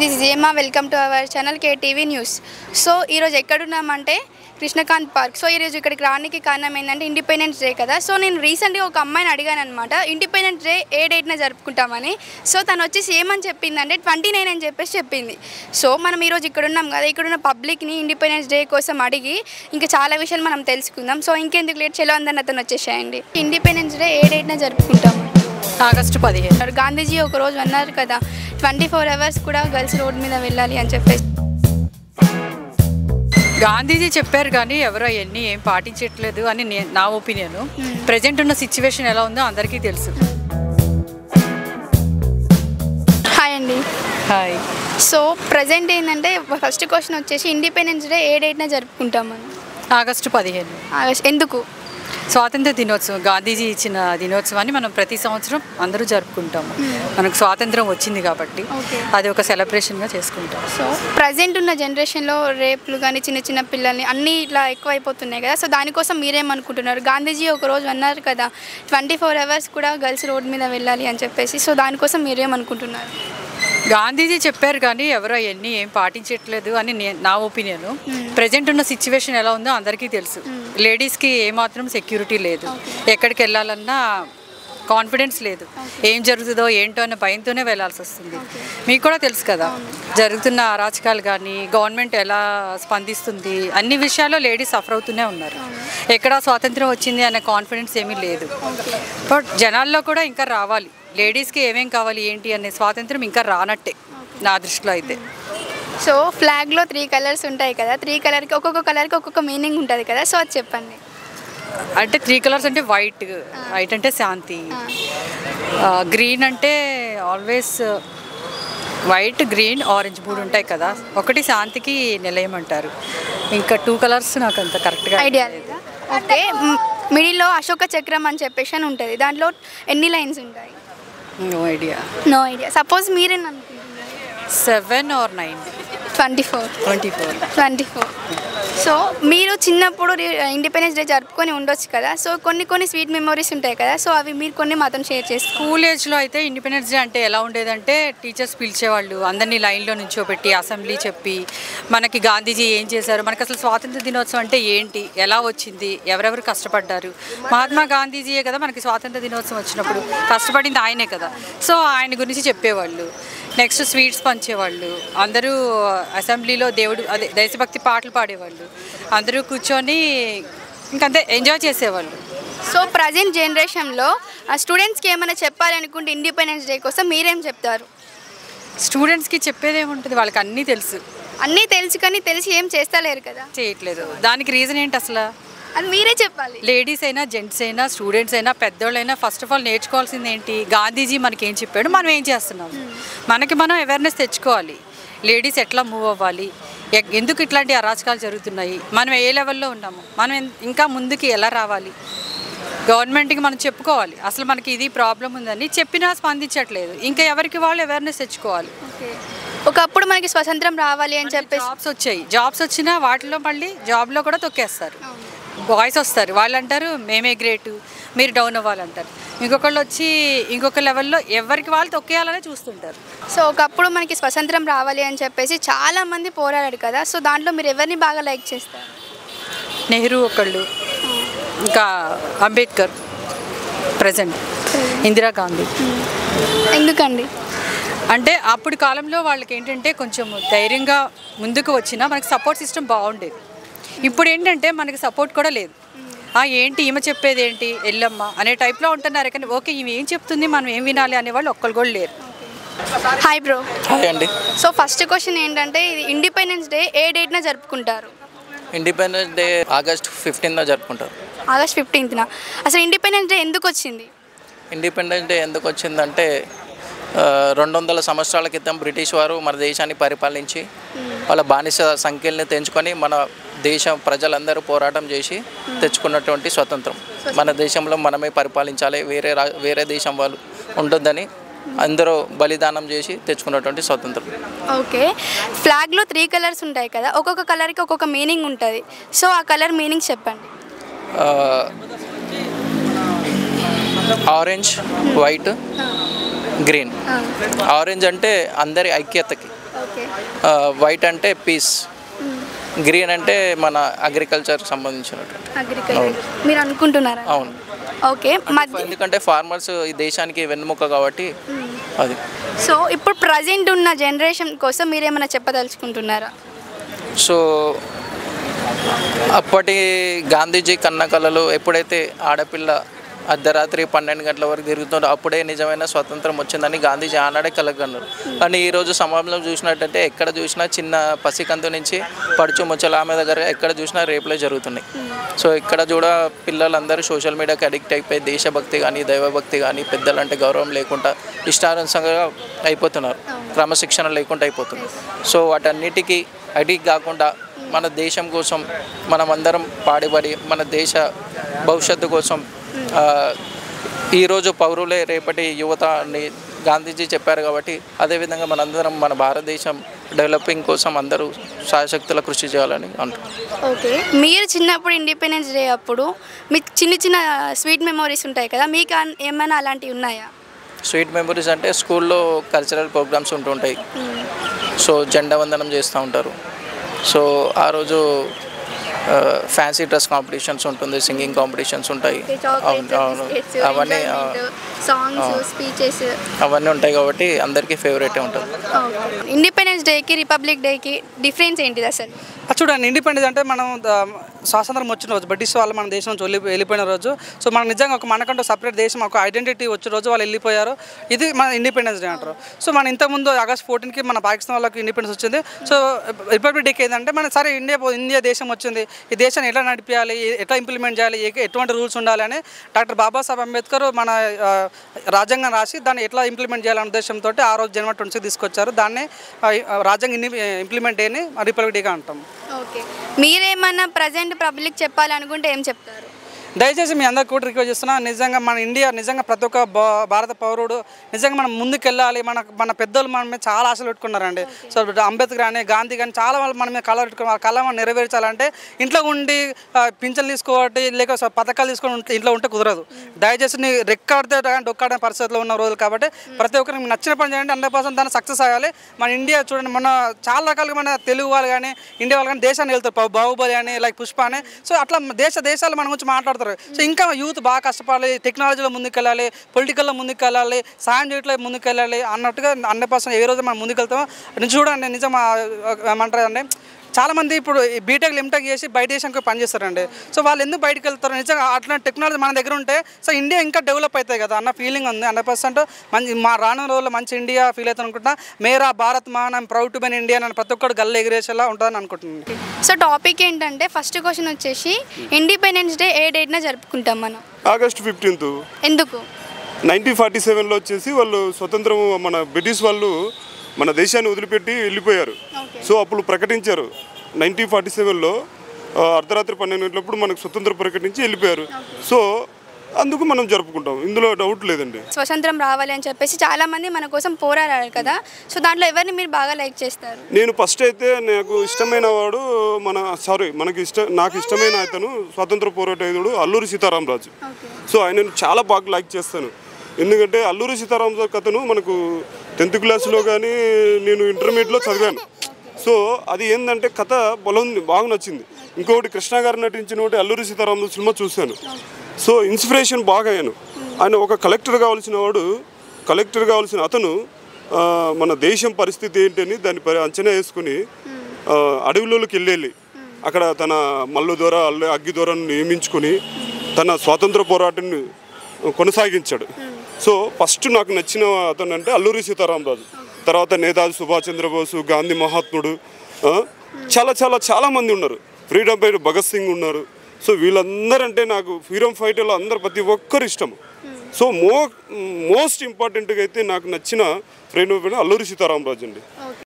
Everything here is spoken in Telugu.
దిస్ ఇస్ ఏమా welcome to our channel KTV news. So ఈరోజు ఎక్కడున్నామంటే కృష్ణకాంత్ పార్క్. సో ఈరోజు ఇక్కడికి రావడానికి కారణం ఏంటంటే ఇండిపెండెన్స్ డే కదా. సో నేను రీసెంట్గా ఒక అమ్మాయిని అడిగాను అనమాట, ఇండిపెండెన్స్ డే ఏ డేట్న జరుపుకుంటామని. సో తను వచ్చేసి ఏమని చెప్పిందంటే 29 అని చెప్పేసి చెప్పింది. సో మనం ఈరోజు ఇక్కడ ఉన్నాం కదా, ఇక్కడున్న పబ్లిక్ని ఇండిపెండెన్స్ డే కోసం అడిగి ఇంకా చాలా విషయాలు మనం తెలుసుకుందాం. సో ఇంకెందుకు లేట్ చేయాలో అందరిని అతను వచ్చేసేయండి. ఇండిపెండెన్స్ డే ఏ డేట్న జరుపుకుంటాము? ఆగస్టు 15. గాంధీజీ ఒకరోజు అన్నారు కదా, 24 hours కూడా గర్ల్స్ రోడ్ మీద వెళ్ళాలి అని చెప్పేసి. గాంధీజీ చెప్పారు కానీ ఎవరో అవన్నీ ఏం పాటించట్లేదు అని నా ఒపీనియన్. ప్రజెంట్ ఉన్న సిచ్యువేషన్ ఎలా ఉందో అందరికీ తెలుసు. హాయ్ అండి. హాయ్. సో ప్రజెంట్ ఏంటంటే ఫస్ట్ క్వశ్చన్ వచ్చేసి ఇండిపెండెన్స్ డే ఏ డేట్న జరుపుకుంటామని? ఆగస్టు 15. ఎందుకు? స్వాతంత్ర దినోత్సవం, గాంధీజీ ఇచ్చిన దినోత్సవాన్ని మనం ప్రతి సంవత్సరం అందరూ జరుపుకుంటాము. మనకు స్వాతంత్రం వచ్చింది కాబట్టి అది ఒక సెలబ్రేషన్గా చేసుకుంటాం. సో ప్రజెంట్ ఉన్న జనరేషన్లో రేపులు కానీ చిన్న చిన్న పిల్లల్ని అన్నీ ఇట్లా ఎక్కువ అయిపోతున్నాయి కదా. సో దానికోసం మీరేమనుకుంటున్నారు? గాంధీజీ ఒకరోజు అన్నారు కదా, 24 hours కూడా గర్ల్స్ రోడ్ మీద వెళ్ళాలి అని చెప్పేసి. సో దానికోసం మీరేమనుకుంటున్నారు? గాంధీజీ చెప్పారు కానీ ఎవరో అవన్నీ ఏం పాటించట్లేదు అని నా ఒపీనియన్. ప్రజెంట్ ఉన్న సిచ్యువేషన్ ఎలా ఉందో అందరికీ తెలుసు. లేడీస్కి ఏమాత్రం సెక్యూరిటీ లేదు, ఎక్కడికి వెళ్ళాలన్నా కాన్ఫిడెన్స్ లేదు, ఏం జరుగుతుందో ఏంటో అన్న భయంతోనే వెళ్ళాల్సి వస్తుంది. మీకు కూడా తెలుసు కదా, జరుగుతున్న అరాచకాలు కానీ గవర్నమెంట్ ఎలా స్పందిస్తుంది, అన్ని విషయాల్లో లేడీస్ సఫర్ అవుతూనే ఉన్నారు. ఎక్కడ స్వాతంత్రం వచ్చింది అనే కాన్ఫిడెన్స్ ఏమీ లేదు. బట్ జనాల్లో కూడా ఇంకా రావాలి, లేడీస్కి ఏమేం కావాలి ఏంటి అనే స్వాతంత్రం ఇంకా రానట్టే నా దృష్టిలో అయితే. సో ఫ్లాగ్లో 3 colours ఉంటాయి కదా, 3 కలర్కి ఒక్కొక్క కలర్కి ఒక్కొక్క మీనింగ్ ఉంటుంది కదా. సో అది చెప్పండి. అంటే 3 కలర్స్ అంటే వైట్ అంటే శాంతి, గ్రీన్ అంటే ఆల్వేస్ వైట్, గ్రీన్, ఆరెంజ్ 3 ఉంటాయి కదా. ఒకటి శాంతికి నిలయం అంటారు. ఇంకా 2 కలర్స్ నాకు అంత కరెక్ట్గా ఐడియా లేదా? ఓకే. మిడిల్లో అశోక చక్రం అని చెప్పేసి అని ఉంటుంది, దాంట్లో ఎన్ని లైన్స్ ఉంటాయి? No idea. సపోజ్ మీరేం అనుకుంటున్నారు? 7 or 9. 24. సో మీరు చిన్నప్పుడు ఇండిపెండెన్స్ డే జరుపుకొని ఉండొచ్చు కదా. సో కొన్ని స్వీట్ మెమరీస్ ఉంటాయి కదా. సో అవి మీరు కొన్ని మాత్రం షేర్ చేసుకోండి. స్కూల్ ఏజ్లో అయితే ఇండిపెండెన్స్ డే అంటే ఎలా ఉండేదంటే టీచర్స్ పిలిచేవాళ్ళు, అందరినీ లైన్లో నుంచోబెట్టి అసెంబ్లీ చెప్పి మనకి గాంధీజీ ఏం చేశారు, మనకు అసలు స్వాతంత్ర దినోత్సవం అంటే ఏంటి, ఎలా వచ్చింది, ఎవరెవరు కష్టపడ్డారు. మహాత్మా గాంధీజీయే కదా మనకి స్వాతంత్ర దినోత్సవం వచ్చినప్పుడు కష్టపడింది ఆయనే కదా. సో ఆయన గురించి చెప్పేవాళ్ళు. నెక్స్ట్ స్వీట్స్ పంచేవాళ్ళు, అందరూ అసెంబ్లీలో అదే దేశభక్తి పాటలు పాడేవాళ్ళు, అందరూ కూర్చొని ఇంకంతే ఎంజాయ్ చేసేవాళ్ళు. సో ప్రజెంట్ జనరేషన్లో స్టూడెంట్స్కి ఏమైనా చెప్పాలనుకుంటే ఇండిపెండెన్స్ డే కోసం మీరేం చెప్తారు? స్టూడెంట్స్కి చెప్పేది ఏముంటుంది, వాళ్ళకి అన్నీ తెలుసు కానీ తెలిసి ఏం చేస్తలేరు కదా, చేయట్లేదు. దానికి రీజన్ ఏంటి అసలు? అది మీరే చెప్పాలి. లేడీస్ అయినా జెంట్స్ అయినా స్టూడెంట్స్ అయినా పెద్దోళ్ళైనా ఫస్ట్ ఆఫ్ ఆల్ నేర్చుకోవాల్సింది ఏంటి, గాంధీజీ మనకి ఏం చెప్పాడు, మనం ఏం చేస్తున్నాము, మనం అవేర్నెస్ తెచ్చుకోవాలి. లేడీస్ ఎట్లా మూవ్ అవ్వాలి, ఎందుకు ఇట్లాంటి అరాచకాలు జరుగుతున్నాయి, మనం ఏ లెవెల్లో ఉన్నాము, మనం ఇంకా ముందుకి ఎలా రావాలి, గవర్నమెంట్కి మనం చెప్పుకోవాలి. అసలు మనకి ఇది ప్రాబ్లం ఉందని చెప్పినా స్పందించట్లేదు. ఇంకా ఎవరికి వాళ్ళు అవేర్నెస్ తెచ్చుకోవాలి. ఒకప్పుడు మనకి స్వతంత్రం రావాలి అని చెప్పి జాబ్స్ వచ్చినా వాటిలో మళ్ళీ జాబ్లో కూడా తొక్కేస్తారు. బాయ్స్ వస్తారు, వాళ్ళు అంటారు మేమే గ్రేటు, మీరు డౌన్ అవ్వాలంటారు. ఇంకొకళ్ళు వచ్చి ఇంకొక లెవెల్లో ఎవరికి వాళ్ళు తొక్కేయాలనే చూస్తుంటారు. సో ఒకప్పుడు మనకి స్వతంత్రం రావాలి అని చెప్పేసి చాలామంది పోరాడారు కదా. సో దాంట్లో మీరు ఎవరిని బాగా లైక్ చేస్తారు? నెహ్రూ ఒకళ్ళు, ఇంకా అంబేద్కర్, ప్రజెంట్ ఇందిరాగాంధీ. ఎందుకండి? అంటే అప్పుడు కాలంలో వాళ్ళకి ఏంటంటే కొంచెం ధైర్యంగా ముందుకు వచ్చినా మనకి సపోర్ట్ సిస్టమ్ బాగుండేది. ఇప్పుడు ఏంటంటే మనకి సపోర్ట్ కూడా లేదు. ఏంటి ఈమె చెప్పేది ఏంటి ఎల్లమ్మ అనే టైప్లో ఉంటున్నారు. కానీ ఓకే ఈమె ఏం చెప్తుంది మనం ఏం వినాలి అనేవాళ్ళు ఒక్కరు కూడా లేరు. Hi bro. హాయ్ అండి. సో ఫస్ట్ క్వశ్చన్ ఏంటంటే ఇది ఇండిపెండెన్స్ డే ఏ డేట్న జరుపుకుంటారు? ఇండిపెండెన్స్ డే ఆగస్ట్ 15న జరుపుకుంటారు. ఆగస్ట్ 15న. అసలు ఇండిపెండెన్స్ డే ఎందుకు వచ్చింది? ఇండిపెండెన్స్ డే ఎందుకు వచ్చిందంటే 200 సంవత్సరాల క్రితం బ్రిటిష్ వారు మన దేశాన్ని పరిపాలించి వాళ్ళ బానిస సంఖ్యల్ని తెంచుకొని మన దేశం ప్రజలందరూ పోరాటం చేసి తెచ్చుకున్నటువంటి స్వతంత్రం. మన దేశంలో మనమే పరిపాలించాలి, వేరే దేశం వాళ్ళు ఉంటుందని అందరూ బలిదానం చేసి తెచ్చుకున్నటువంటి స్వతంత్రం. ఓకే. ఫ్లాగ్లో 3 colours ఉంటాయి కదా, ఒక్కొక్క కలర్కి ఒక్కొక్క మీనింగ్ ఉంటుంది. సో ఆ కలర్ మీనింగ్ చెప్పండి. Orange, white, green. ఆరెంజ్ అంటే అందరి ఐక్యతకి, ఓకే. వైట్ అంటే పీస్, గ్రీన్ అంటే మన అగ్రికల్చర్కి సంబంధించినటువంటి. అగ్రికల్చర్ మీరు అనుకుంటున్నారా? అవును. ఓకే. ఎందుకంటే ఫార్మర్స్ ఈ దేశానికి వెన్నెముక కాబట్టి అది. సో ఇప్పుడు ప్రజెంట్ ఉన్న జనరేషన్ కోసం మీరేమైనా చెప్పదలుచుకుంటున్నారా? సో అప్పటి గాంధీజీ కన్న కళలు ఎప్పుడైతే ఆడపిల్ల అర్ధరాత్రి 12 గంటల వరకు తిరుగుతుందో అప్పుడే నిజమైన స్వతంత్రం వచ్చిందని గాంధీజీ ఆనాడే కలగన్నారు. కానీ ఈరోజు సమాజంలో చూసినట్టయితే ఎక్కడ చూసినా చిన్న పసికందు నుంచి పడుచు ముచ్చల ఆమె దగ్గర ఎక్కడ చూసినా రేపులే జరుగుతున్నాయి. సో ఇక్కడ కూడా పిల్లలందరూ సోషల్ మీడియాకి అడిక్ట్ అయిపోయి దేశభక్తి కానీ దైవభక్తి కానీ పెద్దలంటే గౌరవం లేకుండా ఇష్టానుసారంగా అయిపోతున్నారు, క్రమశిక్షణ లేకుండా అయిపోతున్నారు. సో వాటన్నిటికీ అడిక్ట్ కాకుండా మన దేశం కోసం మనమందరం పాడిపడి మన దేశ భవిష్యత్తు కోసం ఈరోజు పౌరులే రేపటి యువత అని గాంధీజీ చెప్పారు కాబట్టి అదేవిధంగా మనందరం మన భారతదేశం డెవలపింగ్ కోసం అందరూ శాయశక్తుల కృషి చేయాలని అంటున్నాను. ఓకే. మీరు చిన్నప్పుడు ఇండిపెండెన్స్ డే అప్పుడు మీకు చిన్న చిన్న స్వీట్ మెమోరీస్ ఉంటాయి కదా, మీకు ఏమైనా అలాంటివి ఉన్నాయా? స్వీట్ మెమరీస్ అంటే స్కూల్లో కల్చరల్ ప్రోగ్రామ్స్ ఉంటుంటాయి. సో జెండా వందనం చేస్తూ ఉంటారు. సో ఆ రోజు ఫ్యాన్సీ డ్రెస్ కాంపిటీషన్స్ ఉంటుంది, సింగింగ్ కాంపిటీషన్స్ ఉంటాయి, అవన్నీ ఉంటాయి కాబట్టి అందరికీ ఫేవరెటే ఉంటుంది. ఇండిపెండెన్స్ డేకి రిపబ్లిక్ డేకి డిఫరెన్స్ ఏంటిది అసలు? చూడండి, ఇండిపెండెన్స్ అంటే మనం స్వాతంత్రం వచ్చిన రోజు, బ్రిటిష్ వాళ్ళు మన దేశం నుంచి వెళ్ళిపోయిన రోజు. సో మనం నిజంగా మనకంటూ సపరేట్ దేశం, ఒక ఐడెంటిటీ వచ్చిన రోజు వాళ్ళు వెళ్ళిపోయారు. ఇది మన ఇండిపెండెన్స్ డే అంటారు. సో మన ఇంతకుముందు ఆగస్ట్ 14కి మన పాకిస్తాన్ వాళ్ళకి ఇండిపెండెన్స్ వచ్చింది. సో రిపబ్లిక్ డేకి ఏంటంటే మన సరే ఇండియా దేశం వచ్చింది, ఈ దేశాన్ని ఎట్లా నడిపించాలి, ఎట్లా ఇంప్లిమెంట్ చేయాలి, ఎటువంటి రూల్స్ ఉండాలి అని డాక్టర్ బాబాసాహెబ్ అంబేద్కర్ మన రాజ్యాంగం రాసి దాన్ని ఎట్లా ఇంప్లిమెంట్ చేయాలనే ఉద్దేశంతో ఆ రోజు జనవరి 26 తీసుకొచ్చారు. దాన్ని రాజ్యాంగ ఇంప్లిమెంట్ డేని రిపబ్లిక్ డేగా అంటాం. ఓకే. మీరేమన్నా ప్రజెంట్ పబ్లిక్ చెప్పాలనుకుంటే ఏం చెప్తారు? దయచేసి మీ అందరికీ కూడా రిక్వెస్ట్ చేస్తున్నాను, నిజంగా మన ఇండియా నిజంగా ప్రతి ఒక్క భారత పౌరుడు నిజంగా మనం ముందుకెళ్ళాలి. మన పెద్దలు మన మీద చాలా ఆశలు పెట్టుకున్నారండి. సో అంబేద్కర్ కానీ గాంధీ కానీ చాలా వాళ్ళు మన మీద కళ పెట్టుకున్నారు. ఆ కళ మనం నెరవేర్చాలంటే ఇంట్లో ఉండి పింఛన్లు తీసుకోవటి లేక పథకాలు తీసుకొని ఇంట్లో ఉంటే కుదరదు. దయచేసి నీ రెక్కాడితే డొక్కాడే పరిస్థితిలో ఉన్న రోజులు కాబట్టి ప్రతి ఒక్కరికి మీకు నచ్చిన పని చేయండి, 100% దాన్ని సక్సెస్ అవ్వాలి. మన ఇండియా చూడండి, మన చాలా రకాలుగా మన తెలుగు వాళ్ళు కానీ ఇండియా వాళ్ళు కానీ దేశాన్ని వెళ్తారు, బాహుబలి అని లైక్ పుష్ప అని. సో అట్లా దేశాలు మన గురించి మాట్లాడుతారు. సో ఇంకా యూత్ బాగా కష్టపడాలి, టెక్నాలజీలో ముందుకెళ్ళాలి, పొలిటికల్లో ముందుకెళ్ళాలి, సాయం చేయట్లో ముందుకెళ్ళాలి అన్నట్టుగా 100% ఏ రోజు మనం ముందుకెళ్తామో చూడండి. నిజం ఏమంటారండి, చాలామంది ఇప్పుడు బీటెక్ ఎంటెక్ చేసి బయట దేశానికి పనిచేస్తారండి. సో వాళ్ళు ఎందుకు బయటకు వెళ్తారు? నిజంగా అట్లాంటి టెక్నాలజీ మన దగ్గర ఉంటే సో ఇండియా ఇంకా డెవలప్ అవుతాయి కదా అన్న ఫీలింగ్ ఉంది. 100% మంచి మా రానున్న రోజుల్లో మంచి ఇండియా ఫీల్ అవుతాను అనుకుంటున్నా. మేరా భారత్ మాన్, I'm proud to be India అని ప్రతి ఒక్కరు గల్ల ఎగిరేసేలా ఉంటుందని అనుకుంటున్నాను. సో టాపిక్ ఏంటంటే ఫస్ట్ క్వశ్చన్ వచ్చేసి ఇండిపెండెన్స్ డే ఏ డేట్న జరుపుకుంటాం మనం? ఆగస్ట్ 15. ఎందుకు? 1947లో వచ్చేసి వాళ్ళు స్వతంత్రం, మన బ్రిటిష్ వాళ్ళు మన దేశాన్ని వదిలిపెట్టి వెళ్ళిపోయారు. సో అప్పుడు ప్రకటించారు 1947లో అర్ధరాత్రి 12 గంటలప్పుడు మనకు స్వతంత్రం ప్రకటించి వెళ్ళిపోయారు. సో అందుకు మనం జరుపుకుంటాం, ఇందులో డౌట్ లేదండి. స్వతంత్రం రావాలి అని చెప్పేసి చాలా మంది మన కోసం పోరాడారు కదా, సో దాంట్లో ఎవరిని మీరు బాగా లైక్ చేస్తారు? నేను ఫస్ట్ అయితే నాకు ఇష్టమైన వాడు నాకు ఇష్టమైన అతను స్వాతంత్ర పోరాటయుడు అల్లూరి సీతారామరాజు. సో ఆయనను చాలా బాగా లైక్ చేస్తాను. ఎందుకంటే అల్లూరి సీతారామరాజు కథను మనకు 10th క్లాస్లో కానీ నేను ఇంటర్మీడియట్లో చదివాను. సో అది ఏంటంటే కథ బాగా నచ్చింది. ఇంకొకటి కృష్ణ గారు నటించిన ఒకటి అల్లూరి సీతారామరాజు సినిమా చూశాను. సో ఇన్స్పిరేషన్ బాగా అయ్యాను. ఆయన ఒక కలెక్టర్ కావాల్సిన అతను మన దేశం పరిస్థితి ఏంటని దాన్ని అంచనా వేసుకుని అడవిలోకి వెళ్ళి అక్కడ తన మల్లు ద్వారా అగ్గి ద్వారాను నియమించుకొని తన స్వాతంత్ర పోరాటాన్ని కొనసాగించాడు. సో ఫస్ట్ నాకు నచ్చిన అతను అంటే అల్లూరి సీతారామరాజు. తర్వాత నేతాజీ సుభాష్ చంద్రబోసు, గాంధీ మహాత్ముడు, చాలా మంది ఉన్నారు. ఫ్రీడమ్ ఫైటర్ భగత్ సింగ్ ఉన్నారు. సో వీళ్ళందరంటే నాకు ఫ్రీడమ్ ఫైటర్లో అందరు ప్రతి ఒక్కరు ఇష్టం. సో మోస్ట్ ఇంపార్టెంట్గా అయితే నాకు నచ్చిన ఫ్రీడమ్ ఫైటర్ అల్లూరి సీతారామరాజు అండి.